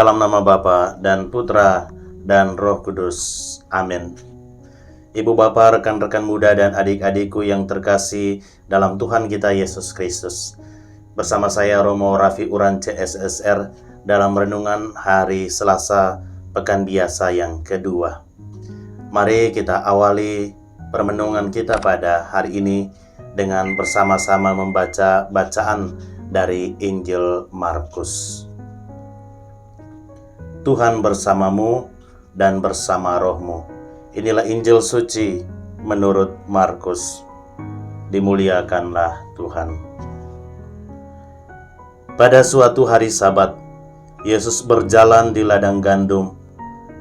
Dalam nama Bapa dan Putra dan Roh Kudus. Amin. Ibu Bapa, rekan-rekan muda dan adik-adikku yang terkasih dalam Tuhan kita Yesus Kristus. Bersama saya Romo Raffi Uran CSSR dalam renungan hari Selasa Pekan Biasa yang kedua. Mari kita awali permenungan kita pada hari ini dengan bersama-sama membaca bacaan dari Injil Markus. Tuhan bersamamu dan bersama rohmu. Inilah Injil suci menurut Markus. Dimuliakanlah Tuhan. Pada suatu hari Sabat, Yesus berjalan di ladang gandum,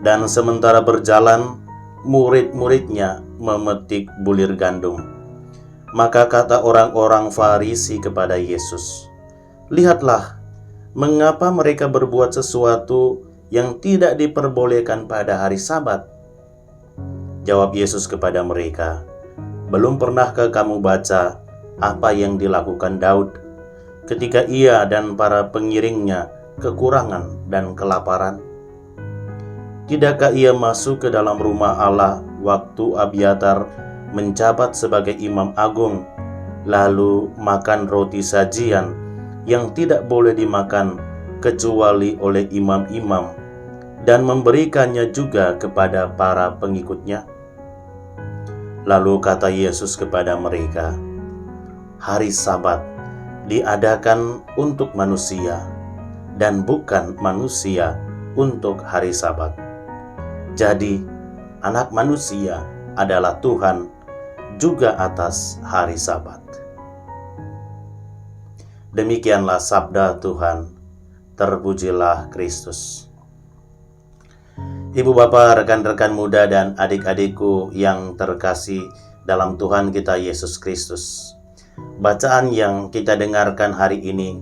dan sementara berjalan, murid-muridnya memetik bulir gandum. Maka kata orang-orang Farisi kepada Yesus, "Lihatlah, mengapa mereka berbuat sesuatu yang tidak diperbolehkan pada hari Sabat?" Jawab Yesus kepada mereka, "Belum pernahkah kamu baca apa yang dilakukan Daud ketika ia dan para pengiringnya kekurangan dan kelaparan? Tidakkah ia masuk ke dalam rumah Allah waktu Abiatar menjabat sebagai imam agung, lalu makan roti sajian yang tidak boleh dimakan kecuali oleh imam-imam, dan memberikannya juga kepada para pengikutnya?" Lalu kata Yesus kepada mereka, "Hari Sabat diadakan untuk manusia, dan bukan manusia untuk hari Sabat. Jadi, Anak Manusia adalah Tuhan juga atas hari Sabat." Demikianlah sabda Tuhan. Terpujilah Kristus. Ibu Bapak, rekan-rekan muda dan adik-adikku yang terkasih dalam Tuhan kita Yesus Kristus. Bacaan yang kita dengarkan hari ini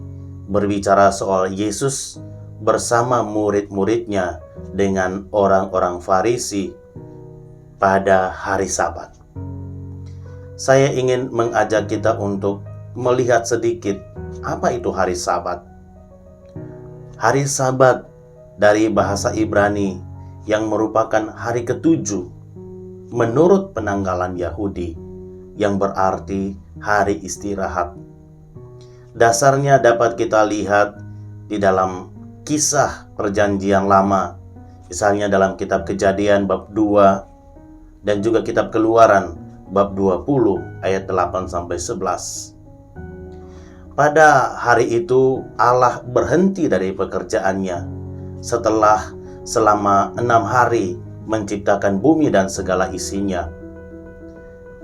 berbicara soal Yesus bersama murid-muridnya dengan orang-orang Farisi pada hari Sabat. Saya ingin mengajak kita untuk melihat sedikit apa itu hari Sabat. Hari Sabat dari bahasa Ibrani yang merupakan hari ketujuh menurut penanggalan Yahudi, yang berarti hari istirahat. Dasarnya dapat kita lihat di dalam kisah Perjanjian Lama, misalnya dalam kitab Kejadian bab 2 dan juga kitab Keluaran bab 20 ayat 8-11. Pada hari itu Allah berhenti dari pekerjaannya setelah selama 6 hari menciptakan bumi dan segala isinya.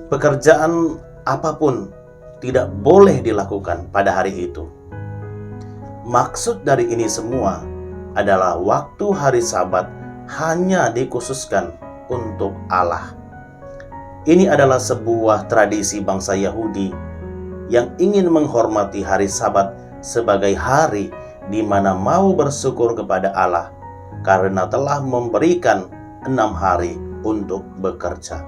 Pekerjaan apapun tidak boleh dilakukan pada hari itu. Maksud dari ini semua adalah waktu hari Sabat hanya dikhususkan untuk Allah. Ini adalah sebuah tradisi bangsa Yahudi yang ingin menghormati hari Sabat sebagai hari di mana mau bersyukur kepada Allah karena telah memberikan 6 hari untuk bekerja.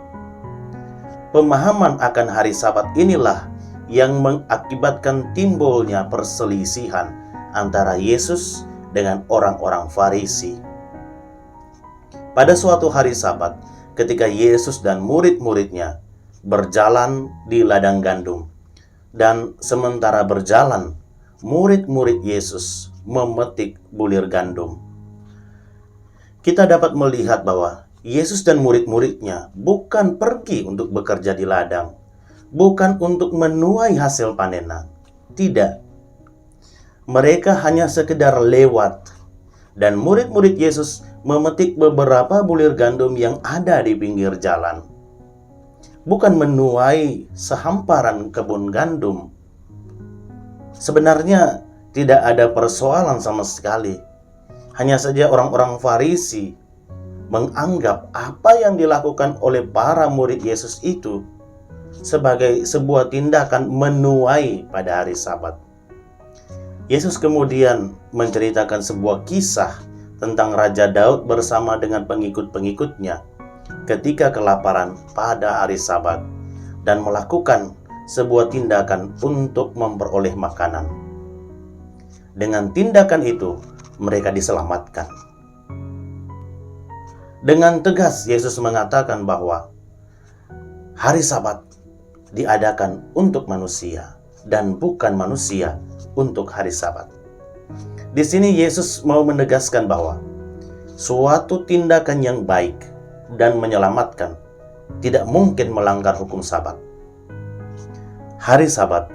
Pemahaman akan hari Sabat inilah yang mengakibatkan timbulnya perselisihan antara Yesus dengan orang-orang Farisi. Pada suatu hari Sabat, ketika Yesus dan murid-muridnya berjalan di ladang gandum, dan sementara berjalan, murid-murid Yesus memetik bulir gandum. Kita dapat melihat bahwa Yesus dan murid-muridnya bukan pergi untuk bekerja di ladang, bukan untuk menuai hasil panenan. Tidak. Mereka hanya sekedar lewat, dan murid-murid Yesus memetik beberapa bulir gandum yang ada di pinggir jalan. Bukan menuai sehamparan kebun gandum. Sebenarnya tidak ada persoalan sama sekali. Hanya saja orang-orang Farisi menganggap apa yang dilakukan oleh para murid Yesus itu sebagai sebuah tindakan menuai pada hari Sabat. Yesus kemudian menceritakan sebuah kisah tentang Raja Daud bersama dengan pengikut-pengikutnya ketika kelaparan pada hari Sabat dan melakukan sebuah tindakan untuk memperoleh makanan. Dengan tindakan itu, mereka diselamatkan. Dengan tegas Yesus mengatakan bahwa hari Sabat diadakan untuk manusia dan bukan manusia untuk hari Sabat. Di sini Yesus mau menegaskan bahwa suatu tindakan yang baik dan menyelamatkan tidak mungkin melanggar hukum Sabat. Hari Sabat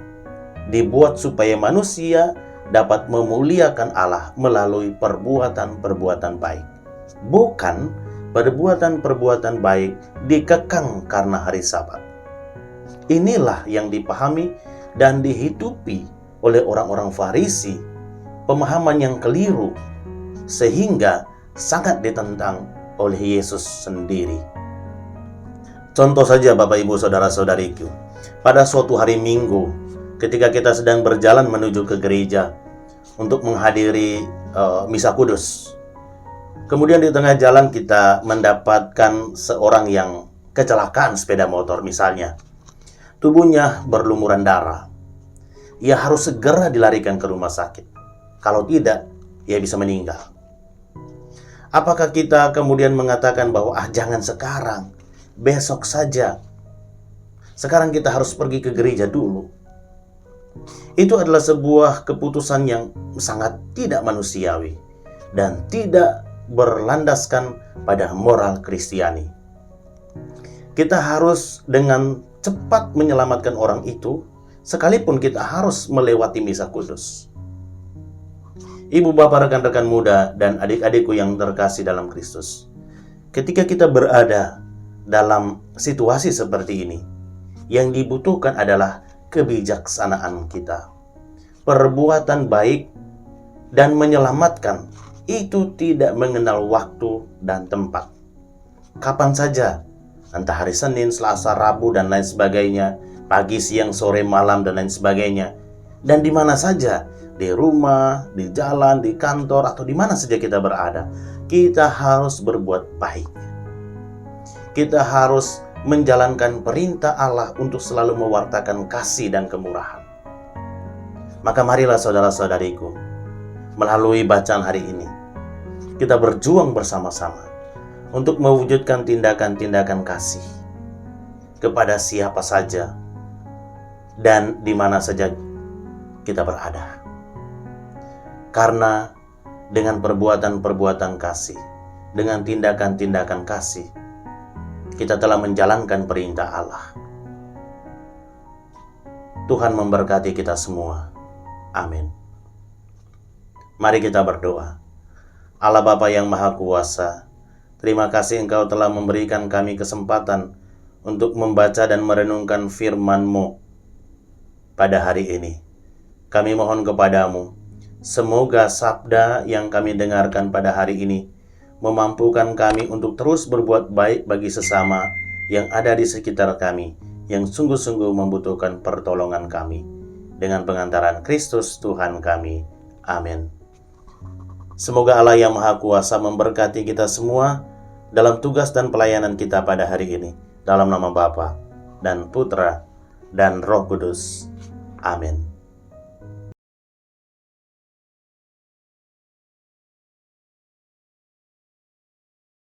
dibuat supaya manusia dapat memuliakan Allah melalui perbuatan-perbuatan baik, bukan perbuatan-perbuatan baik dikekang karena hari Sabat. Inilah yang dipahami dan dihidupi oleh orang-orang Farisi, pemahaman yang keliru, sehingga sangat ditentang oleh Yesus sendiri. Contoh saja Bapak Ibu Saudara-saudariku, pada suatu hari Minggu, ketika kita sedang berjalan menuju ke gereja untuk menghadiri misa kudus, kemudian di tengah jalan kita mendapatkan seorang yang kecelakaan sepeda motor misalnya. Tubuhnya berlumuran darah. Ia harus segera dilarikan ke rumah sakit. Kalau tidak, ia bisa meninggal. Apakah kita kemudian mengatakan bahwa jangan sekarang, besok saja. Sekarang kita harus pergi ke gereja dulu. Itu adalah sebuah keputusan yang sangat tidak manusiawi dan tidak berlandaskan pada moral Kristiani. Kita harus dengan cepat menyelamatkan orang itu, sekalipun kita harus melewati misa kudus. Ibu, bapak, rekan-rekan muda, dan adik-adikku yang terkasih dalam Kristus, ketika kita berada dalam situasi seperti ini, yang dibutuhkan adalah kebijaksanaan kita. Perbuatan baik dan menyelamatkan itu tidak mengenal waktu dan tempat. Kapan saja, entah hari Senin, Selasa, Rabu, dan lain sebagainya, pagi, siang, sore, malam, dan lain sebagainya. Dan di mana saja, di rumah, di jalan, di kantor, atau di mana saja kita berada, kita harus berbuat baik. Kita harus menjalankan perintah Allah untuk selalu mewartakan kasih dan kemurahan. Maka marilah saudara-saudariku, melalui bacaan hari ini, kita berjuang bersama-sama untuk mewujudkan tindakan-tindakan kasih kepada siapa saja dan di mana saja kita berada. Karena dengan perbuatan-perbuatan kasih, dengan tindakan-tindakan kasih, kita telah menjalankan perintah Allah. Tuhan memberkati kita semua. Amin. Mari kita berdoa. Allah Bapa yang Maha Kuasa, terima kasih Engkau telah memberikan kami kesempatan untuk membaca dan merenungkan firman-Mu pada hari ini. Kami mohon kepadamu, semoga sabda yang kami dengarkan pada hari ini memampukan kami untuk terus berbuat baik bagi sesama yang ada di sekitar kami, yang sungguh-sungguh membutuhkan pertolongan kami. Dengan pengantaran Kristus Tuhan kami. Amin. Semoga Allah yang Maha Kuasa memberkati kita semua dalam tugas dan pelayanan kita pada hari ini. Dalam nama Bapa dan Putra dan Roh Kudus. Amin.